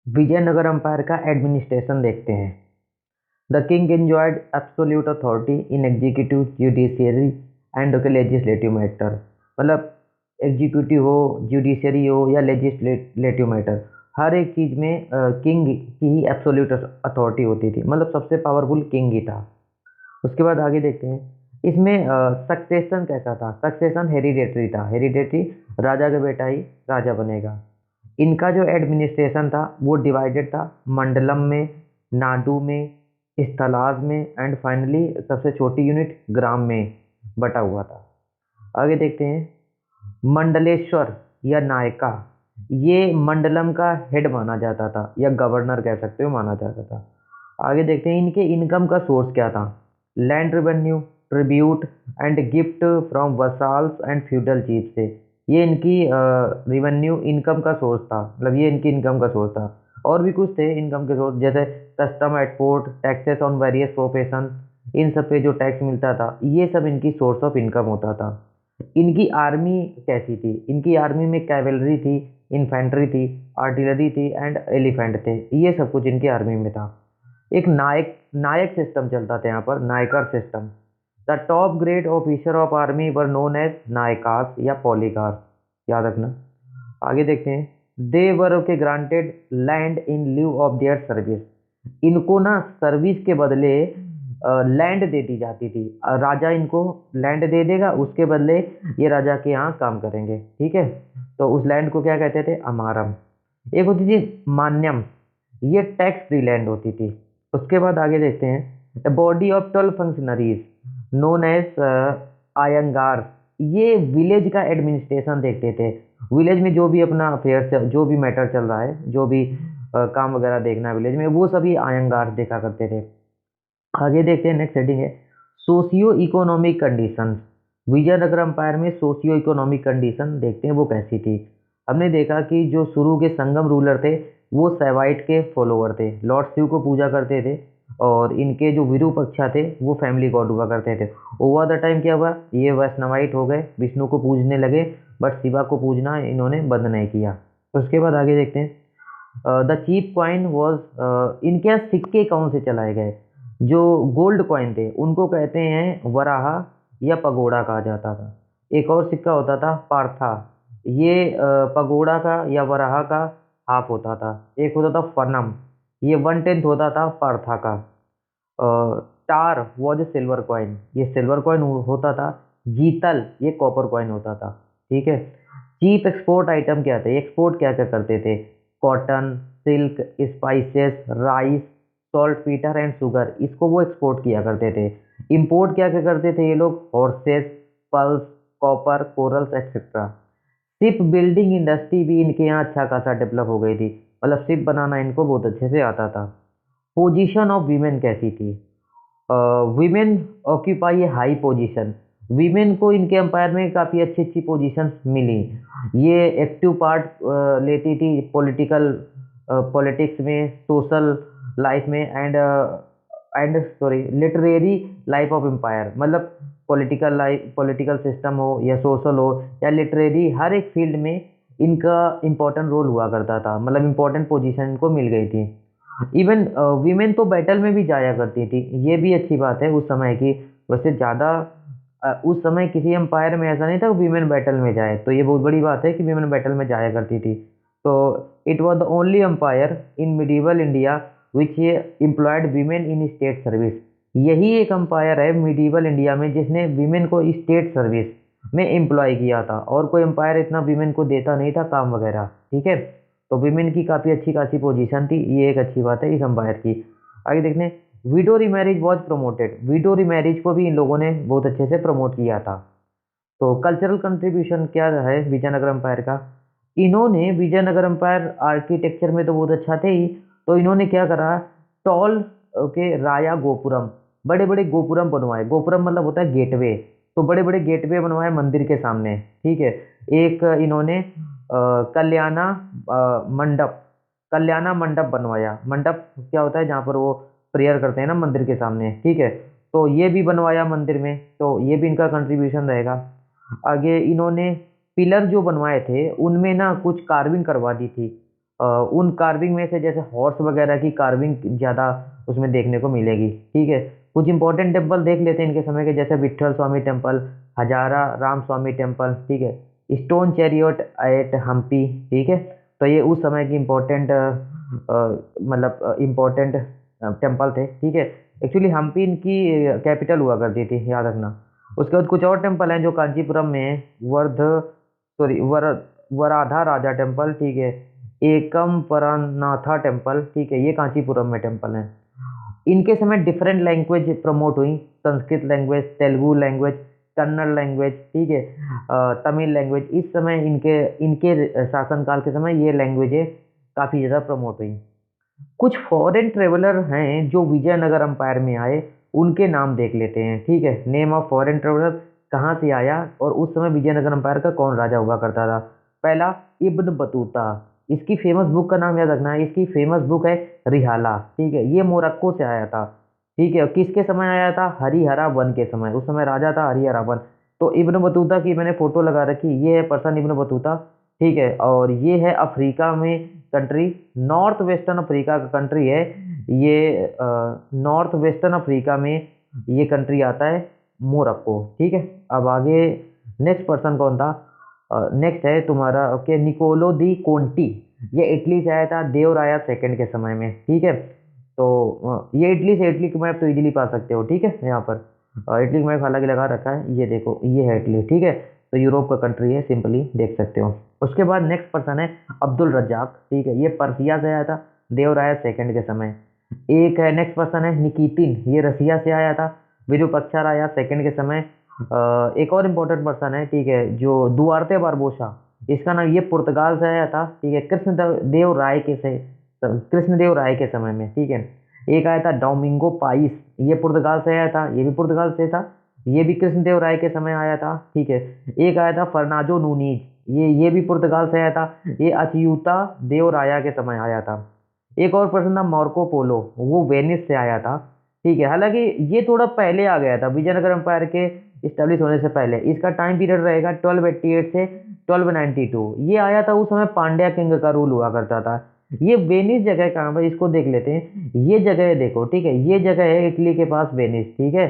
Vijayanagar empire का administration देखते हैं। The king enjoyed absolute authority in executive, judiciary and legislative matter. मतलब executive हो, जुडिशियरी हो या लेजिस्लेटिव मैटर, हर एक चीज़ में किंग की ही एब्सोल्यूट अथॉरिटी होती थी। मतलब सबसे पावरफुल किंग ही था। उसके बाद आगे देखते हैं। इसमें सक्सेशन कैसा था? सक्सेशन हेरिडेटरी था। हेरिडेटरी, राजा का बेटा ही राजा बनेगा। इनका जो एडमिनिस्ट्रेशन था वो डिवाइडेड था मंडलम में, नाडु में, स्थलाज में एंड फाइनली सबसे छोटी यूनिट ग्राम में बटा हुआ था। आगे देखते हैं। मंडलेश्वर या नायका, ये मंडलम का हेड माना जाता था या गवर्नर कह सकते हो, माना जाता था। आगे देखते हैं इनके इनकम का सोर्स क्या था। Land revenue, tribute and gift from vassals and feudal chief से। ये इनकी रिवेन्यू इनकम का सोर्स था। मतलब ये इनकी इनकम का सोर्स था। और भी कुछ थे इनकम के सोर्स, जैसे custom export, taxes on various profession, इन सब पे जो टैक्स मिलता था, ये सब इनकी सोर्स ऑफ इनकम होता था। इनकी आर्मी कैसी थी? इनकी आर्मी में कैवेलरी थी, इन्फेंट्री थी, आर्टिलरी थी एंड एलिफेंट थे। ये सब कुछ इनकी आर्मी में था। एक नायक नायक सिस्टम चलता था यहाँ पर, Nayakar system. The top grade officer of army were known as Nayakas या पॉलीगार, याद रखना। आगे देखते हैं। दे वर के granted land in lieu of their service. इनको ना सर्विस के बदले लैंड दे दी जाती थी। राजा इनको लैंड दे देगा, उसके बदले ये राजा के यहाँ काम करेंगे। ठीक है, तो उस लैंड को क्या कहते थे? अमारम। एक होती थी मान्यम, ये टैक्स फ्री लैंड होती थी। उसके बाद आगे देखते हैं। The body of 12 functionaries known as Ayangar, ये विलेज का एडमिनिस्ट्रेशन देखते थे। विलेज में जो भी अपना अफेयर्स, जो भी मैटर चल रहा है, जो भी काम वगैरह देखना है विलेज में, वो सभी आयंगार देखा करते थे। आगे देखते हैं। नेक्स्ट हेडिंग है socio economic condition. Vijayanagar empire में सोशियो इकोनॉमिक कंडीशन देखते हैं वो कैसी थी। हमने देखा कि जो शुरू के संगम रूलर थे वो सैवाइट के फॉलोअर थे, लॉर्ड शिव को पूजा करते थे, और इनके जो विरूपक्षा थे वो फैमिली गॉड हुआ करते थे। ओवर द टाइम क्या हुआ, ये वैष्णवाइट हो गए, विष्णु को पूजने लगे, बट शिवा को पूजना इन्होंने बंद नहीं किया। उसके बाद आगे देखते हैं। द चीप कॉइन वॉज, इनके यहाँ सिक्के कौन से चलाए गए? जो गोल्ड कॉइन थे उनको कहते हैं वराहा या पगोड़ा कहा जाता था। एक और सिक्का होता था पार्था, ये पगोड़ा का या वराहा का हाफ होता था। एक होता था फनम, ये 1/10 होता था पार्था का। टार वॉज सिल्वर कॉइन, ये सिल्वर कॉइन होता था। जीतल ये कॉपर कॉइन होता था। ठीक है। चीप एक्सपोर्ट आइटम क्या थे? एक्सपोर्ट क्या क्या करते थे? Cotton, silk, spices, rice, salt Peter and sugar, इसको वो एक्सपोर्ट किया करते थे। इंपोर्ट क्या क्या करते थे ये लोग? Horses, pulse, copper, corals etcetera. Ship building industry भी इनके यहाँ अच्छा खासा डेवलप हो गई थी। मतलब शिप बनाना इनको बहुत अच्छे से आता था। पोजीशन ऑफ वीमेन कैसी थी? वीमेन ऑक्यूपाई ए हाई पोजीशन। वीमेन को इनके एम्पायर में काफ़ी अच्छी अच्छी पोजीशंस मिली। ये एक्टिव पार्ट लेती थी पॉलिटिकल, पॉलिटिक्स में, सोशल लाइफ में and sorry literary life of empire. मतलब पॉलिटिकल लाइफ, पॉलिटिकल सिस्टम हो या सोशल हो या लिटरेरी, हर एक फील्ड में इनका इम्पोर्टेंट रोल हुआ करता था। मतलब इम्पोर्टेंट पोजीशन इनको मिल गई थी। इवन वीमेन तो बैटल में भी जाया करती थी, ये भी अच्छी बात है उस समय की। वैसे ज़्यादा उस समय किसी एम्पायर में ऐसा नहीं था कि वीमेन बैटल में जाए, तो ये बहुत बड़ी बात है कि वीमेन बैटल में जाया करती थी। तो it was the only empire in medieval India which employed women in state service. यही एक एम्पायर है मिडीवल इंडिया में जिसने वीमेन को स्टेट सर्विस में एम्प्लॉय किया था, और कोई एम्पायर इतना वीमेन को देता नहीं था काम वगैरह। ठीक है, तो वीमेन की काफ़ी अच्छी खासी पोजीशन थी, ये एक अच्छी बात है इस एम्पायर की। आगे देखते हैं। Window remarriage was promoted. Window remarriage को भी इन लोगों ने बहुत अच्छे से प्रमोट किया था। तो कल्चरल कंट्रीब्यूशन क्या है विजयनगर एम्पायर का? इन्होंने विजयनगर एम्पायर आर्किटेक्चर में तो बहुत अच्छा थे ही, तो इन्होंने क्या करा, टॉल के राया गोपुरम, बड़े बड़े गोपुरम बनवाए। गोपुरम मतलब होता है गेटवे, तो बड़े बड़े गेटवे बनवाए मंदिर के सामने। ठीक है। एक इन्होंने कल्याणा मंडप, कल्याणा मंडप बनवाया। मंडप क्या होता है? जहाँ पर वो प्रेयर करते हैं ना मंदिर के सामने। ठीक है, तो ये भी बनवाया मंदिर में, तो ये भी इनका कंट्रीब्यूशन रहेगा। आगे इन्होंने पिलर जो बनवाए थे उनमें ना कुछ कार्विंग करवा दी थी। उन कार्विंग में से जैसे हॉर्स वगैरह की कार्विंग ज़्यादा उसमें देखने को मिलेगी। ठीक है, कुछ इंपॉर्टेंट टेम्पल देख लेते हैं इनके समय के, जैसे विट्ठल स्वामी टेम्पल, हजारा राम स्वामी टेम्पल, ठीक है, स्टोन चैरियट एट हम्पी। ठीक है, तो ये उस समय की इम्पोर्टेंट मतलब इम्पोर्टेंट टेम्पल थे। ठीक है, एक्चुअली हम्पी इनकी कैपिटल हुआ करती थी, याद रखना। उसके बाद कुछ और टेम्पल हैं जो कांचीपुरम में है, वराधा राजा टेम्पल, ठीक है, एकम परनाथा टेम्पल, ठीक है, ये कांचीपुरम में टेम्पल है। इनके समय डिफरेंट लैंग्वेज प्रमोट हुई, Sanskrit language, Telugu language, Kannada language, ठीक है, तमिल लैंग्वेज। इस समय इनके इनके शासनकाल के समय ये लैंग्वेजें काफ़ी ज़्यादा प्रमोट हुई। कुछ फॉरेन ट्रेवलर हैं जो विजयनगर अंपायर में आए, उनके नाम देख लेते हैं। ठीक है, नेम ऑफ फॉरेन ट्रेवलर, कहाँ से आया और उस समय विजयनगर अंपायर का कौन राजा हुआ करता था। पहला, इब्न बतूता। इसकी फेमस बुक का नाम याद रखना है, इसकी फेमस बुक है रिहाला। ठीक है, ये मोरक्को से आया था। ठीक है, किसके समय आया था, हरिहरा वन के समय, उस समय राजा था हरिहरा वन। तो इब्न बतूता की मैंने फोटो लगा रखी, ये है पर्सन इब्न बतूता। ठीक है, और ये है अफ्रीका में कंट्री, नॉर्थ वेस्टर्न अफ्रीका का कंट्री है ये, नॉर्थ वेस्टर्न अफ्रीका में ये कंट्री आता है मोरक्को। ठीक है, अब आगे नेक्स्ट पर्सन कौन था, नेक्स्ट है तुम्हारा ओके निकोलो दी कोंटी। ये इटली से आया था देवराया सेकंड के समय में। ठीक है, तो ये इटली का मैप तो इजीली पा सकते हो। ठीक है, यहाँ पर इटली का मैप हालांकि लगा रखा है, ये देखो ये है इटली। ठीक है, तो यूरोप का कंट्री है, सिंपली देख सकते हो। उसके बाद नेक्स्ट पर्सन है अब्दुल रज्जाक। ठीक है, ये पर्सिया से आया था देवराया सेकंड के समय। एक है नेक्स्ट पर्सन है निकितिन, ये रसिया से आया था विरूपाक्षा राया सेकंड के समय। एक और इम्पोर्टेंट पर्सन है, ठीक है, जो दुआर्ते बारबोसा, इसका नाम, ये पुर्तगाल से आया था। ठीक है, कृष्णदेव राय के समय में। ठीक है, एक आया था डोमिंगो पाइस, ये पुर्तगाल से आया था, ये भी पुर्तगाल से था, ये भी कृष्णदेव राय के समय आया था। ठीक है, एक आया था फर्नाजो नूनीज, ये भी पुर्तगाल से आया था, ये अचयूता देव राया के समय आया था। एक और पर्सन था मार्को पोलो, वो वेनिस से आया था। ठीक है, हालांकि ये थोड़ा पहले आ गया था विजयनगर एम्पायर के इस्टेब्लिश होने से पहले। इसका टाइम पीरियड रहेगा 1288 से 1292। ये आया था उस समय पांड्या किंग का रूल हुआ करता था। ये वेनिस जगह कहाँ पर, इसको देख लेते हैं, ये जगह है देखो। ठीक है, ये जगह है इटली के पास वेनिस। ठीक है,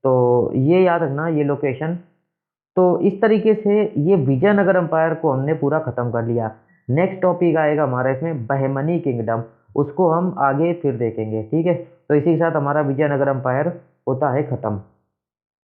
तो ये याद रखना ये लोकेशन। तो इस तरीके से ये विजयनगर एम्पायर को हमने पूरा खत्म कर लिया। नेक्स्ट टॉपिक आएगा हमारा इसमें बहमनी किंगडम, उसको हम आगे फिर देखेंगे। ठीक है, तो इसी के साथ हमारा विजयनगर एम्पायर होता है खत्म।